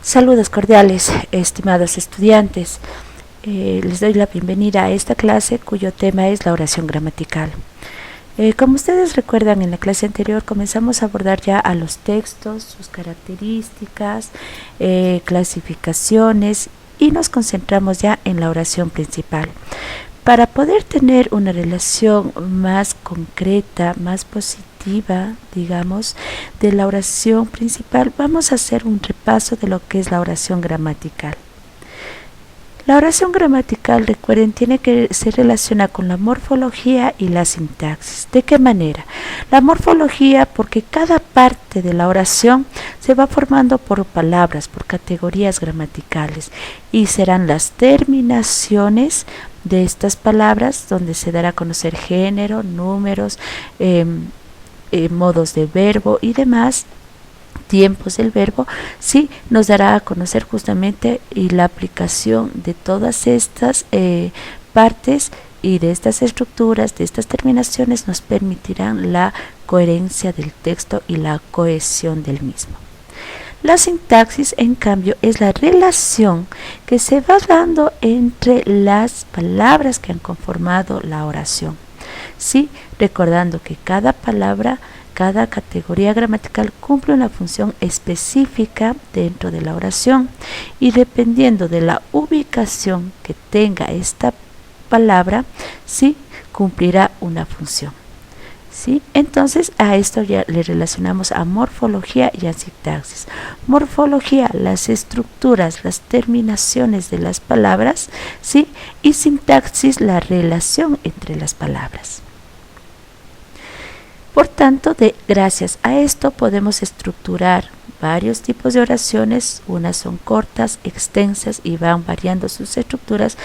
Saludos cordiales, estimados estudiantes. Les doy la bienvenida a esta clase cuyo tema es la oración gramatical. Como ustedes recuerdan, en la clase anterior comenzamos a abordar ya a los textos, sus características, clasificaciones y nos concentramos ya en la oración principal. Para poder tener una relación más concreta, más positiva, digamos, de la oración principal, vamos a hacer un repaso de lo que es la oración gramatical. La oración gramatical, recuerden, se relaciona con la morfología y la sintaxis. ¿De qué manera? La morfología, porque cada parte de la oración se va formando por palabras, por categorías gramaticales, y serán las terminaciones de estas palabras donde se dará a conocer género, números, modos de verbo y demás, tiempos del verbo, sí nos dará a conocer justamente y la aplicación de todas estas partes y de estas estructuras, de estas terminaciones, nos permitirán la coherencia del texto y la cohesión del mismo. La sintaxis, en cambio, es la relación que se va dando entre las palabras que han conformado la oración. Sí, recordando que cada palabra, cada categoría gramatical cumple una función específica dentro de la oración y dependiendo de la ubicación que tenga esta palabra, sí, cumplirá una función. ¿Sí? Entonces a esto ya le relacionamos a morfología y a sintaxis. Morfología, las estructuras, las terminaciones de las palabras, ¿sí? Y sintaxis, la relación entre las palabras. Por tanto, gracias a esto podemos estructurar varios tipos de oraciones. Unas son cortas, extensas y van variando sus estructuras,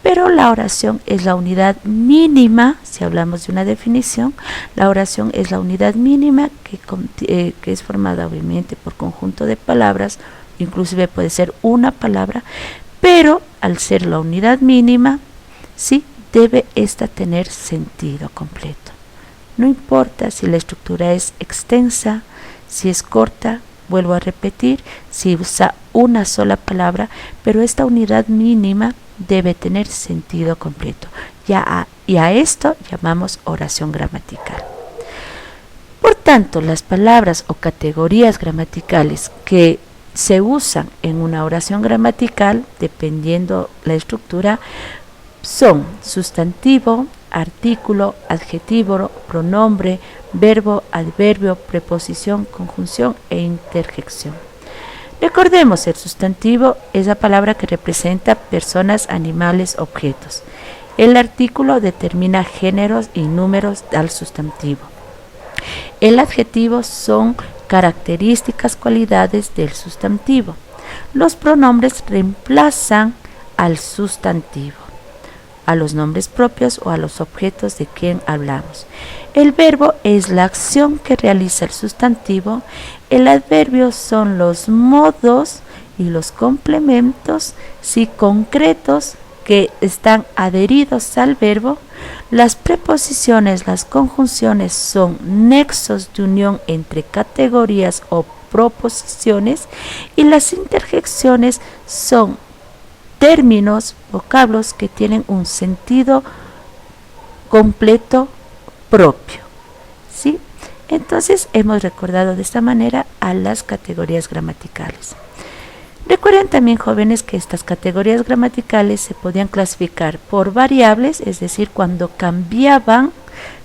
pero la oración es la unidad mínima. Si hablamos de una definición, la oración es la unidad mínima que es formada obviamente por conjunto de palabras, inclusive puede ser una palabra, pero al ser la unidad mínima, sí, debe esta tener sentido completo. No importa si la estructura es extensa, si es corta, vuelvo a repetir, si usa una sola palabra, pero esta unidad mínima debe tener sentido completo. Y a esto llamamos oración gramatical. Por tanto, las palabras o categorías gramaticales que se usan en una oración gramatical, dependiendo la estructura, son sustantivo, artículo, adjetivo, pronombre, verbo, adverbio, preposición, conjunción e interjección. Recordemos, el sustantivo es la palabra que representa personas, animales, objetos. El artículo determina géneros y números al sustantivo. El adjetivo son características, cualidades del sustantivo. Los pronombres reemplazan al sustantivo, a los nombres propios o a los objetos de quien hablamos. El verbo es la acción que realiza el sustantivo. El adverbio son los modos y los complementos, sí, concretos que están adheridos al verbo. Las preposiciones, las conjunciones son nexos de unión entre categorías o proposiciones y las interjecciones son términos, vocablos que tienen un sentido completo propio. ¿Sí? Entonces hemos recordado de esta manera a las categorías gramaticales. Recuerden también, jóvenes, que estas categorías gramaticales se podían clasificar por variables, es decir, cuando cambiaban,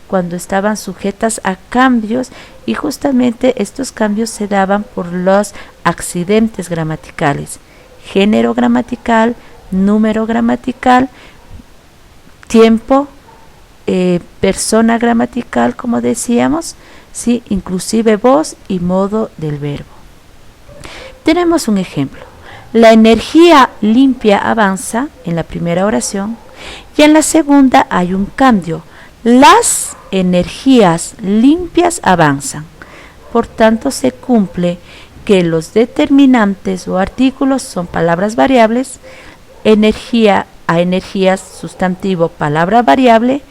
cuando estaban sujetas a cambios, y justamente estos cambios se daban por los accidentes gramaticales. Género gramatical, número gramatical, tiempo, persona gramatical, como decíamos, ¿sí? Inclusive voz y modo del verbo. Tenemos un ejemplo. La energía limpia avanza en la primera oración y en la segunda hay un cambio. Las energías limpias avanzan. Por tanto, se cumple que los determinantes o artículos son palabras variables, energía a energías, sustantivo, palabra variable,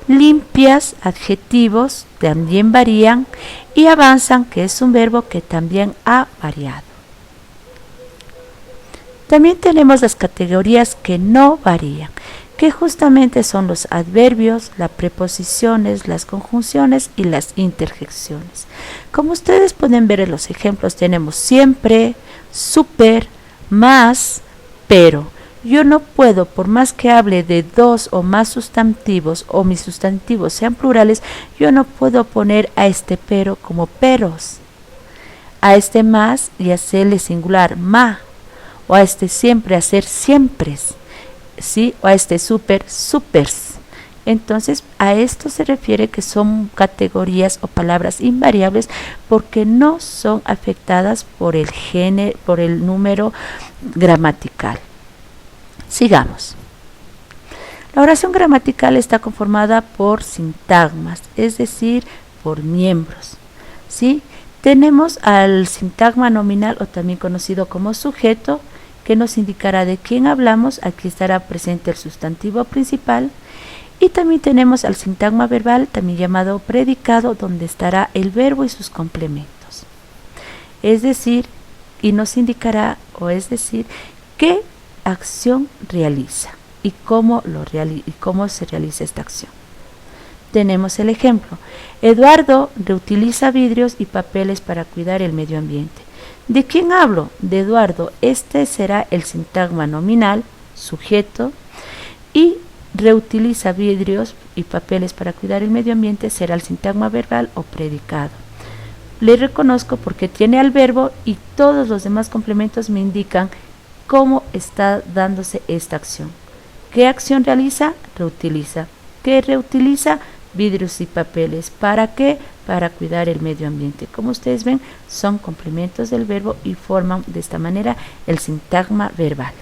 limpias, adjetivos, también varían, y avanzan, que es un verbo que también ha variado. También tenemos las categorías que no varían, que justamente son los adverbios, las preposiciones, las conjunciones y las interjecciones. Como ustedes pueden ver en los ejemplos, tenemos siempre, súper, más, pero. Yo no puedo, por más que hable de dos o más sustantivos o mis sustantivos sean plurales, yo no puedo poner a este pero como peros, a este más y hacerle singular ma, o a este siempre hacer siempres, ¿sí? O a este súper supers. Entonces a esto se refiere que son categorías o palabras invariables porque no son afectadas por el género, por el número gramatical. Sigamos. La oración gramatical está conformada por sintagmas, es decir, por miembros, ¿sí? Tenemos al sintagma nominal o también conocido como sujeto, que nos indicará de quién hablamos. Aquí estará presente el sustantivo principal. Y también tenemos al sintagma verbal, también llamado predicado, donde estará el verbo y sus complementos. Es decir, y nos indicará, o es decir, qué acción realiza y cómo se realiza esta acción. Tenemos el ejemplo: Eduardo reutiliza vidrios y papeles para cuidar el medio ambiente. ¿De quién hablo? De Eduardo. Este será el sintagma nominal, sujeto, y reutiliza vidrios y papeles para cuidar el medio ambiente será el sintagma verbal o predicado. Le reconozco porque tiene al verbo y todos los demás complementos me indican cómo está dándose esta acción. ¿Qué acción realiza? Reutiliza. ¿Qué reutiliza? Vidrios y papeles. ¿Para qué? Para cuidar el medio ambiente. Como ustedes ven, son complementos del verbo y forman de esta manera el sintagma verbal.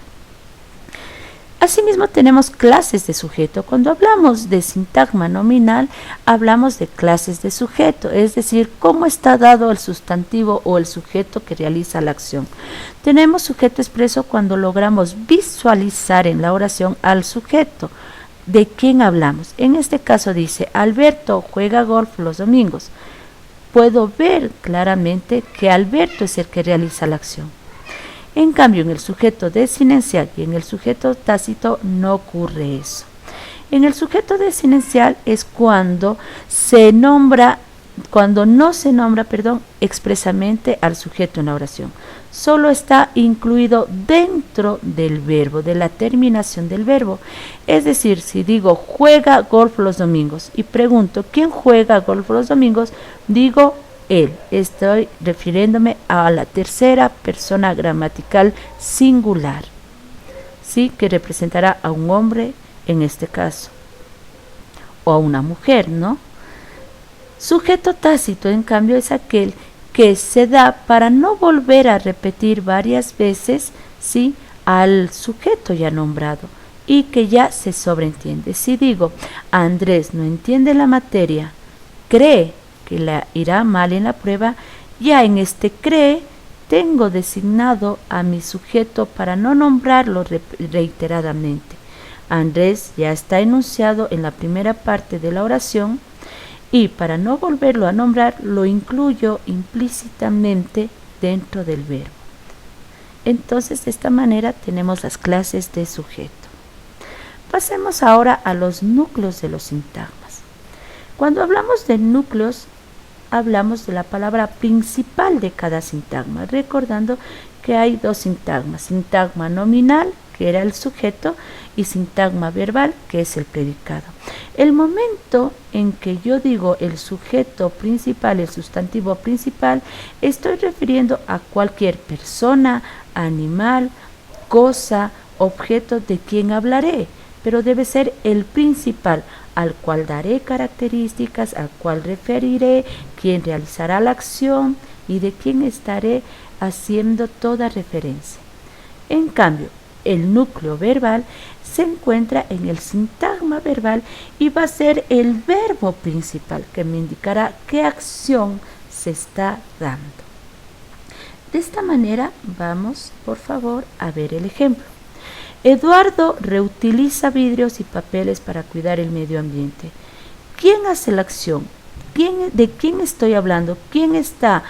Asimismo tenemos clases de sujeto. Cuando hablamos de sintagma nominal, hablamos de clases de sujeto, es decir, cómo está dado el sustantivo o el sujeto que realiza la acción. Tenemos sujeto expreso cuando logramos visualizar en la oración al sujeto. ¿De quién hablamos? En este caso dice, Alberto juega golf los domingos. Puedo ver claramente que Alberto es el que realiza la acción. En cambio, en el sujeto desinencial y en el sujeto tácito no ocurre eso. En el sujeto desinencial es cuando no se nombra expresamente al sujeto en la oración. Solo está incluido dentro del verbo, de la terminación del verbo. Es decir, si digo juega golf los domingos y pregunto ¿quién juega golf los domingos? Digo él. Estoy refiriéndome a la tercera persona gramatical singular, ¿sí? Que representará a un hombre en este caso, o a una mujer, ¿no? Sujeto tácito, en cambio, es aquel que se da para no volver a repetir varias veces, ¿sí?, al sujeto ya nombrado y que ya se sobreentiende. Si digo, Andrés no entiende la materia, cree que le irá mal en la prueba, ya en este cree tengo designado a mi sujeto para no nombrarlo reiteradamente. Andrés ya está enunciado en la primera parte de la oración y para no volverlo a nombrar lo incluyo implícitamente dentro del verbo. Entonces de esta manera tenemos las clases de sujeto. Pasemos ahora a los núcleos de los sintagmas. Cuando hablamos de núcleos, hablamos de la palabra principal de cada sintagma, recordando que hay dos sintagmas: sintagma nominal, que era el sujeto, y sintagma verbal, que es el predicado. El momento en que yo digo el sujeto principal, el sustantivo principal, estoy refiriendo a cualquier persona, animal, cosa, objeto de quien hablaré, pero debe ser el principal, al cual daré características, al cual referiré, quién realizará la acción y de quién estaré haciendo toda referencia. En cambio, el núcleo verbal se encuentra en el sintagma verbal y va a ser el verbo principal que me indicará qué acción se está dando. De esta manera vamos, por favor, a ver el ejemplo. Eduardo reutiliza vidrios y papeles para cuidar el medio ambiente. ¿Quién hace la acción? ¿De quién estoy hablando? ¿Quién está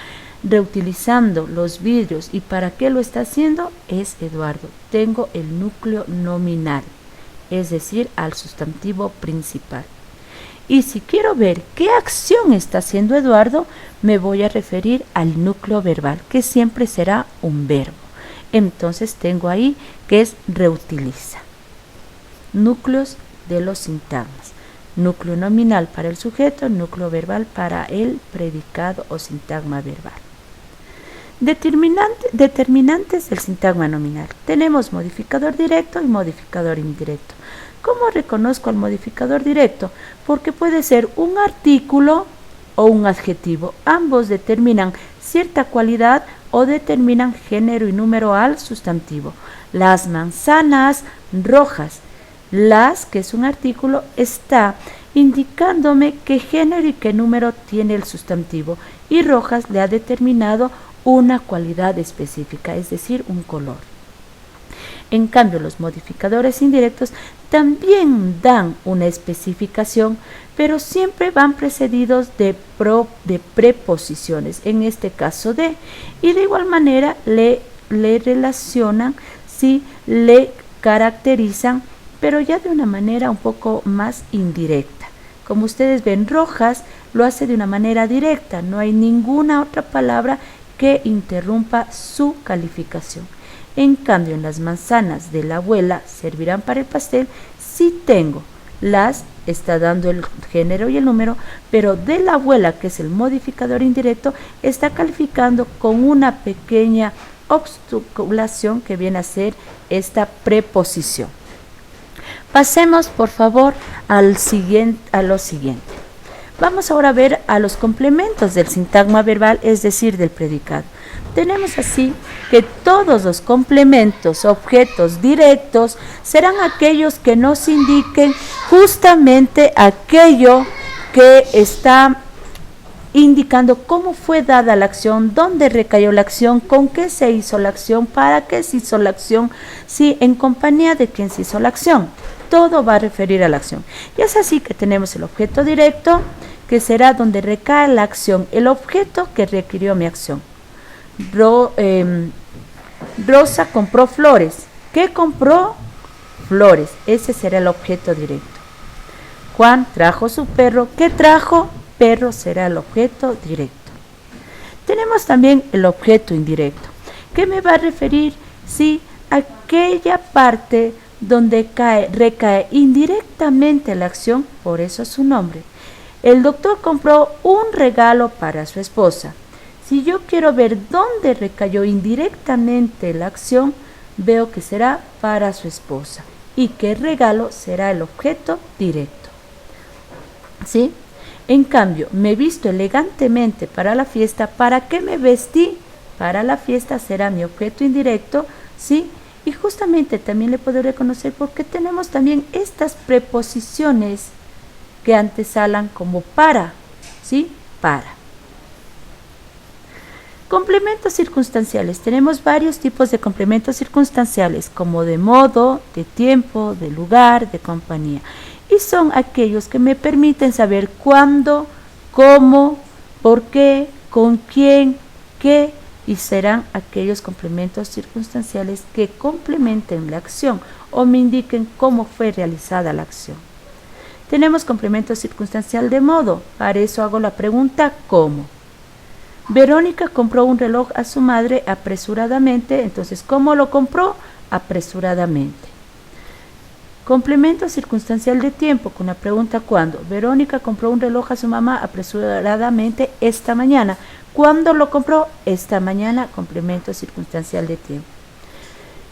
reutilizando los vidrios. ¿Y para qué lo está haciendo? Es Eduardo. Tengo el núcleo nominal, es decir, al sustantivo principal. Y si quiero ver qué acción está haciendo Eduardo, me voy a referir al núcleo verbal, que siempre será un verbo. Entonces tengo ahí que es reutiliza. Núcleos de los sintagmas. Núcleo nominal para el sujeto, núcleo verbal para el predicado o sintagma verbal. Determinantes del sintagma nominal. Tenemos modificador directo y modificador indirecto. ¿Cómo reconozco al modificador directo? Porque puede ser un artículo o un adjetivo. Ambos determinan cierta cualidad o determinan género y número al sustantivo. Las manzanas rojas. Las, que es un artículo, está indicándome qué género y qué número tiene el sustantivo. Y rojas le ha determinado una cualidad específica, es decir, un color. En cambio, los modificadores indirectos también dan una especificación, pero siempre van precedidos de preposiciones, en este caso de, y de igual manera le relacionan, sí, le caracterizan, pero ya de una manera un poco más indirecta. Como ustedes ven, rojas lo hace de una manera directa, no hay ninguna otra palabra que interrumpa su calificación. En cambio, en las manzanas de la abuela servirán para el pastel, sí tengo las, está dando el género y el número, pero de la abuela, que es el modificador indirecto, está calificando con una pequeña obstruculación que viene a ser esta preposición. Pasemos, por favor, a lo siguiente. Vamos ahora a ver a los complementos del sintagma verbal, es decir, del predicado. Tenemos así que todos los complementos, objetos directos, serán aquellos que nos indiquen justamente aquello que está indicando cómo fue dada la acción, dónde recayó la acción, con qué se hizo la acción, para qué se hizo la acción, sí, en compañía de quién se hizo la acción. Todo va a referir a la acción. Y es así que tenemos el objeto directo, que será donde recae la acción, el objeto que requirió mi acción. Rosa compró flores. ¿Qué compró? Flores. Ese será el objeto directo. Juan trajo su perro. ¿Qué trajo? Perro será el objeto directo. Tenemos también el objeto indirecto, que me va a referir, sí, a aquella parte donde recae indirectamente la acción, por eso su nombre. El doctor compró un regalo para su esposa. Si yo quiero ver dónde recayó indirectamente la acción, veo que será para su esposa y que el regalo será el objeto directo. ¿Sí? En cambio, me visto elegantemente para la fiesta. ¿Para qué me vestí? Para la fiesta será mi objeto indirecto, ¿sí? Y justamente también le puedo reconocer porque tenemos también estas preposiciones que antesalan como para, ¿sí? Para. Complementos circunstanciales. Tenemos varios tipos de complementos circunstanciales, como de modo, de tiempo, de lugar, de compañía. Y son aquellos que me permiten saber cuándo, cómo, por qué, con quién, qué, y serán aquellos complementos circunstanciales que complementen la acción o me indiquen cómo fue realizada la acción. Tenemos complemento circunstancial de modo. Para eso hago la pregunta ¿cómo? Verónica compró un reloj a su madre apresuradamente. Entonces, ¿cómo lo compró? Apresuradamente. Complemento circunstancial de tiempo con la pregunta ¿cuándo? Verónica compró un reloj a su mamá apresuradamente esta mañana. ¿Cuándo lo compró? Esta mañana. Complemento circunstancial de tiempo.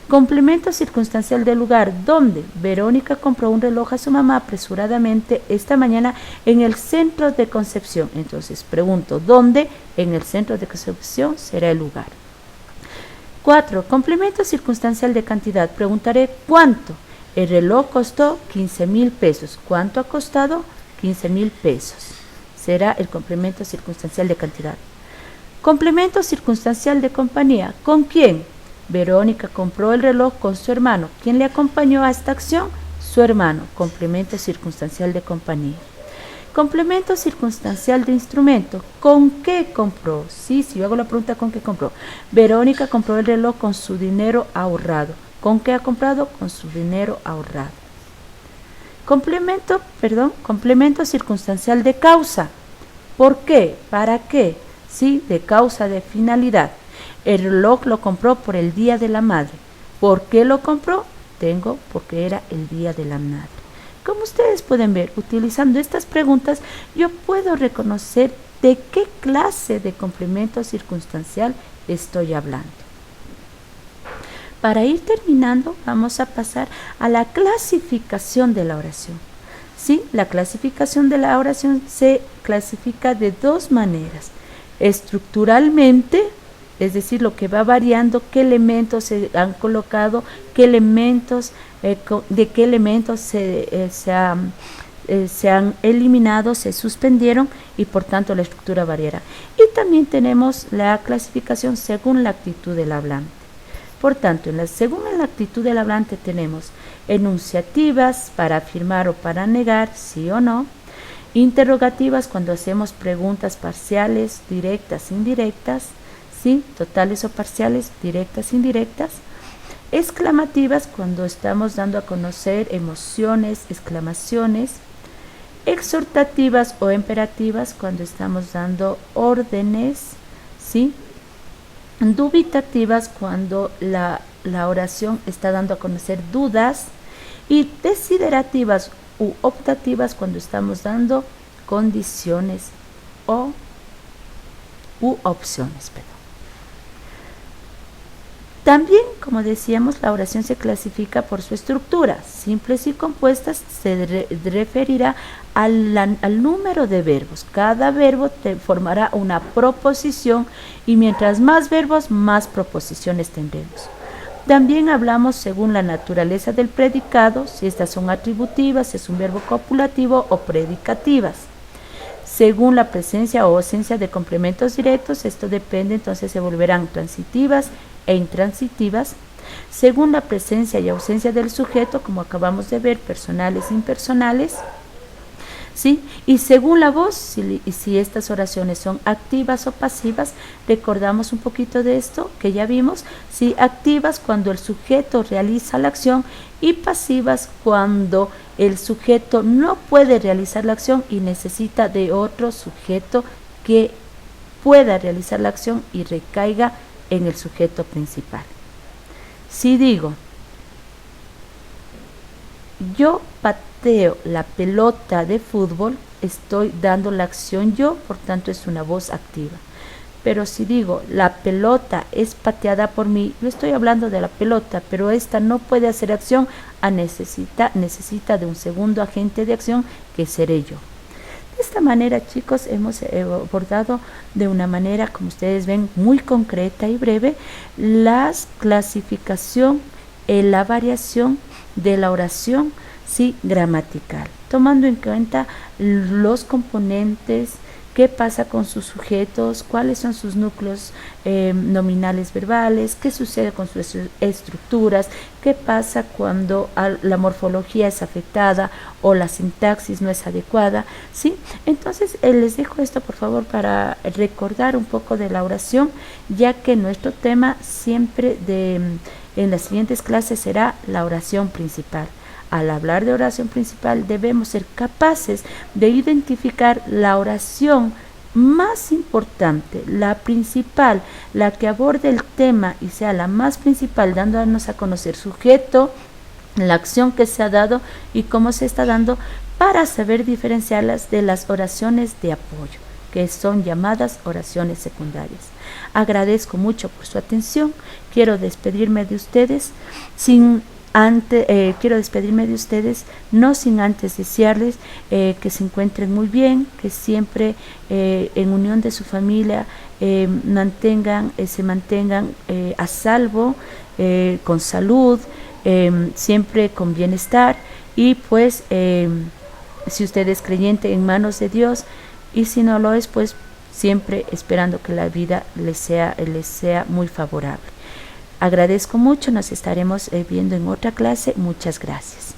Complemento circunstancial de lugar. ¿Dónde? Verónica compró un reloj a su mamá apresuradamente esta mañana en el centro de Concepción. Entonces pregunto, ¿dónde? En el centro de Concepción será el lugar. 4. Complemento circunstancial de cantidad. Preguntaré, ¿cuánto? El reloj costó 15,000 pesos. ¿Cuánto ha costado? 15,000 pesos. Será el complemento circunstancial de cantidad. Complemento circunstancial de compañía. ¿Con quién? Verónica compró el reloj con su hermano. ¿Quién le acompañó a esta acción? Su hermano. Complemento circunstancial de compañía. Complemento circunstancial de instrumento. ¿Con qué compró? Sí, si yo hago la pregunta, ¿con qué compró? Verónica compró el reloj con su dinero ahorrado. ¿Con qué ha comprado? Con su dinero ahorrado. Complemento circunstancial de causa. ¿Por qué? ¿Para qué? Sí, de causa, de finalidad. El reloj lo compró por el Día de la Madre. ¿Por qué lo compró? Porque era el Día de la Madre. Como ustedes pueden ver, utilizando estas preguntas, yo puedo reconocer de qué clase de complemento circunstancial estoy hablando. Para ir terminando, vamos a pasar a la clasificación de la oración. Sí, la clasificación de la oración se clasifica de dos maneras. Estructuralmente, es decir, lo que va variando, qué elementos se han colocado, de qué elementos se han eliminado, se suspendieron y por tanto la estructura variará. Y también tenemos la clasificación según la actitud del hablante. Por tanto, según la actitud del hablante tenemos enunciativas para afirmar o para negar, sí o no, interrogativas cuando hacemos preguntas parciales, directas, indirectas, ¿sí? Totales o parciales, directas, indirectas. Exclamativas cuando estamos dando a conocer emociones, exclamaciones. Exhortativas o imperativas cuando estamos dando órdenes, ¿sí? Dubitativas cuando la oración está dando a conocer dudas. Y desiderativas u optativas cuando estamos dando condiciones u opciones. También, como decíamos, la oración se clasifica por su estructura. Simples y compuestas se referirá al número de verbos. Cada verbo formará una proposición y mientras más verbos, más proposiciones tendremos. También hablamos según la naturaleza del predicado, si estas son atributivas, si es un verbo copulativo o predicativas. Según la presencia o ausencia de complementos directos, esto depende, entonces se volverán transitivas e intransitivas. Según la presencia y ausencia del sujeto, como acabamos de ver, personales e impersonales. ¿Sí? Y según la voz, si estas oraciones son activas o pasivas, recordamos un poquito de esto que ya vimos, ¿sí? Activas cuando el sujeto realiza la acción y pasivas cuando el sujeto no puede realizar la acción y necesita de otro sujeto que pueda realizar la acción y recaiga en el sujeto principal. Si digo, yo pateo la pelota de fútbol, estoy dando la acción yo, por tanto es una voz activa. Pero si digo, la pelota es pateada por mí, yo estoy hablando de la pelota, pero esta no puede hacer acción, necesita de un segundo agente de acción, que seré yo. De esta manera, chicos, hemos abordado de una manera, como ustedes ven, muy concreta y breve, la clasificación, la variación de la oración, sí, gramatical, tomando en cuenta los componentes, qué pasa con sus sujetos, cuáles son sus núcleos nominales verbales, qué sucede con sus estructuras, qué pasa cuando la morfología es afectada o la sintaxis no es adecuada, ¿sí? Entonces les dejo esto por favor para recordar un poco de la oración, ya que nuestro tema siempre en las siguientes clases será la oración principal. Al hablar de oración principal debemos ser capaces de identificar la oración más importante, la principal, la que aborde el tema y sea la más principal, dándonos a conocer sujeto, la acción que se ha dado y cómo se está dando, para saber diferenciarlas de las oraciones de apoyo, que son llamadas oraciones secundarias. Agradezco mucho por su atención. Quiero despedirme de ustedes no sin antes desearles que se encuentren muy bien, que siempre en unión de su familia se mantengan a salvo, con salud, siempre con bienestar y pues si usted es creyente, en manos de Dios, y si no lo es, pues siempre esperando que la vida les sea muy favorable. Agradezco mucho, nos estaremos viendo en otra clase. Muchas gracias.